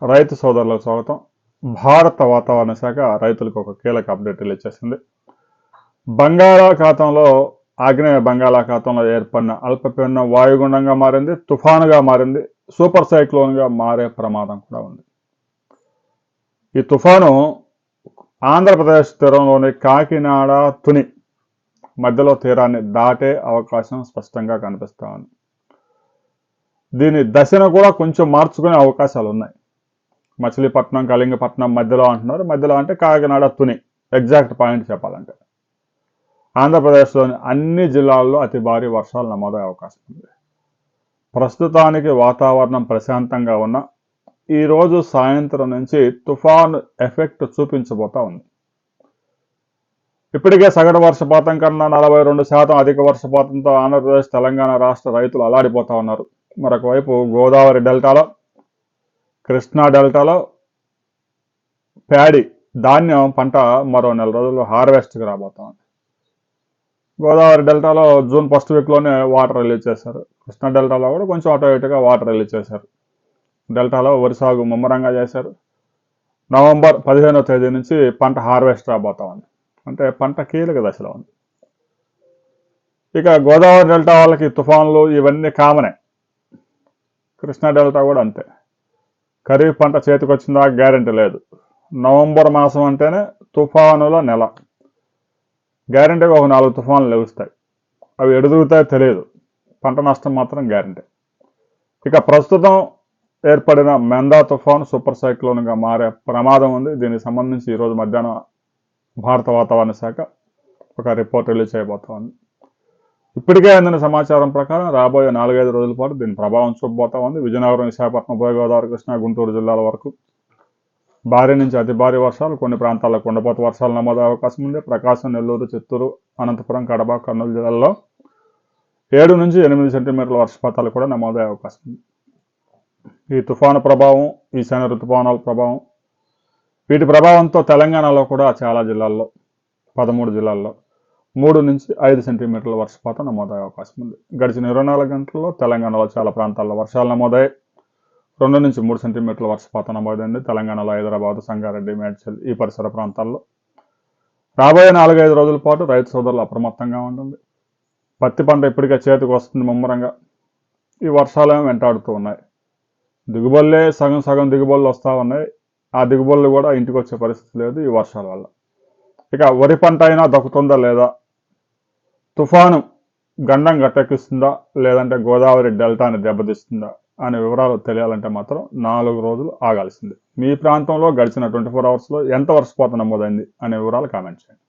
రైతు సోదరులకు స్వాగతం. భారత వాతావరణ శాఖ రైతులకు ఒక కీలక అప్డేట్ రిలీజ్ చేసింది. బంగాళాఖాతంలో ఆగ్నేయ బంగాళాఖాతంలో ఏర్పడిన అల్పపీడనం వాయుగుండంగా మారింది, తుఫానుగా మారింది, సూపర్ సైక్లోన్గా మారే ప్రమాదం కూడా ఉంది. ఈ తుఫాను ఆంధ్రప్రదేశ్ తీరంలోని కాకినాడ, తుని మధ్యలో తీరాన్ని దాటే అవకాశం స్పష్టంగా కనిపిస్తూ ఉంది. దీని దశను కూడా కొంచెం మార్చుకునే అవకాశాలు ఉన్నాయి. మచిలీపట్నం, కళింగపట్నం మధ్యలో అంటున్నారు. మధ్యలో అంటే కాకినాడ, తుని ఎగ్జాక్ట్ పాయింట్ చెప్పాలంటే ఆంధ్రప్రదేశ్లోని అన్ని జిల్లాల్లో అతి భారీ వర్షాలు నమోదయ్యే అవకాశం ఉంది. ప్రస్తుతానికి వాతావరణం ప్రశాంతంగా ఉన్న ఈరోజు సాయంత్రం నుంచి తుఫాను ఎఫెక్ట్ చూపించబోతా ఉంది. ఇప్పటికే సగటు వర్షపాతం కన్నా 42% అధిక వర్షపాతంతో ఆంధ్రప్రదేశ్, తెలంగాణ రాష్ట్ర రైతులు అలాడిపోతా ఉన్నారు. మరొక వైపు గోదావరి డెల్టాలో, కృష్ణా డెల్టాలో ప్యాడీ ధాన్యం పంట మరో నెల రోజుల్లో హార్వెస్ట్కి రాబోతా ఉంది. గోదావరి డెల్టాలో జూన్ ఫస్ట్ వీక్లోనే వాటర్ రిలీజ్ చేశారు. కృష్ణా డెల్టాలో కూడా కొంచెం అటు ఇటుగా వాటర్ రిలీజ్ చేశారు. డెల్టాలో వరి సాగు ముమ్మరంగా చేశారు. నవంబర్ 15వ తేదీ నుంచి పంట హార్వెస్ట్ రాబోతా ఉంది. అంటే పంట కీలక దశలో ఉంది. ఇక గోదావరి డెల్టా వాళ్ళకి తుఫాన్లు ఇవన్నీ కామనే. కృష్ణా డెల్టా కూడా అంతే. ఖరీఫ్ పంట చేతికి వచ్చిందా గ్యారెంటీ లేదు. నవంబర్ మాసం అంటేనే తుఫానుల నెల. గ్యారెంటీగా ఒక 4 తుఫాన్లు లెగుస్తాయి. అవి ఎడుగుతాయో తెలియదు. పంట నష్టం మాత్రం గ్యారెంటీ. ఇక ప్రస్తుతం ఏర్పడిన మెందా తుఫాను సూపర్ సైక్లోన్గా మారే ప్రమాదం ఉంది. దీనికి సంబంధించి ఈరోజు మధ్యాహ్నం భారత వాతావరణ శాఖ ఒక రిపోర్ట్ రిలీజ్ చేయబోతా ఉంది. ఇప్పటికే అందిన సమాచారం ప్రకారం రాబోయే 4-5 రోజుల పాటు దీని ప్రభావం చూపబోతా ఉంది. విజయనగరం, విశాఖపట్నం, ఉభయ గోదావరి, కృష్ణా, గుంటూరు జిల్లాల వరకు భారీ నుంచి అతి భారీ వర్షాలు, కొన్ని ప్రాంతాల్లో కుండపోత వర్షాలు నమోదయ్యే అవకాశం ఉంది. ప్రకాశం, నెల్లూరు, చిత్తూరు, అనంతపురం, కడప, కర్నూలు జిల్లాల్లో 7 నుంచి 8 సెంటీమీటర్ల వర్షపాతాలు కూడా నమోదయ్యే అవకాశం ఉంది. ఈ తుఫాను ప్రభావం, ఈశాన్య ఋతుపవనాల ప్రభావం, వీటి ప్రభావంతో తెలంగాణలో కూడా చాలా జిల్లాల్లో 13 జిల్లాల్లో 3 నుంచి 5 సెంటీమీటర్ల వర్షపాతం నమోదయ్యే అవకాశం ఉంది. గడిచిన 24 గంటల్లో తెలంగాణలో చాలా ప్రాంతాల్లో వర్షాలు నమోదయ్యాయి. 2 నుంచి 3 సెంటీమీటర్ల వర్షపాతం నమోదైంది. తెలంగాణలో హైదరాబాద్, సంగారెడ్డి, మేడ్చల్ ఈ పరిసర ప్రాంతాల్లో రాబోయే 4-5 రోజుల పాటు రైతు సోదరులు అప్రమత్తంగా ఉంటుంది. పత్తి పంట ఇప్పటికే చేతికి వస్తుంది ముమ్మరంగా. ఈ వర్షాలేమో వెంటాడుతూ ఉన్నాయి. దిగుబడులే సగం దిగుబడులు వస్తూ ఉన్నాయి. ఆ దిగుబడులు కూడా ఇంటికి వచ్చే పరిస్థితి లేదు ఈ వర్షాల వల్ల. ఇక వరి పంట అయినా దక్కుతుందా లేదా, తుఫాను గండం గట్టెక్కిస్తుందా లేదంటే గోదావరి డెల్టాని దెబ్బతీస్తుందా అనే వివరాలు తెలియాలంటే మాత్రం 4 రోజులు ఆగాల్సిందే. మీ ప్రాంతంలో గడిచిన 24 అవర్స్లో ఎంత వర్షపాతం నమోదైంది అనే వివరాలు కామెంట్ చేయండి.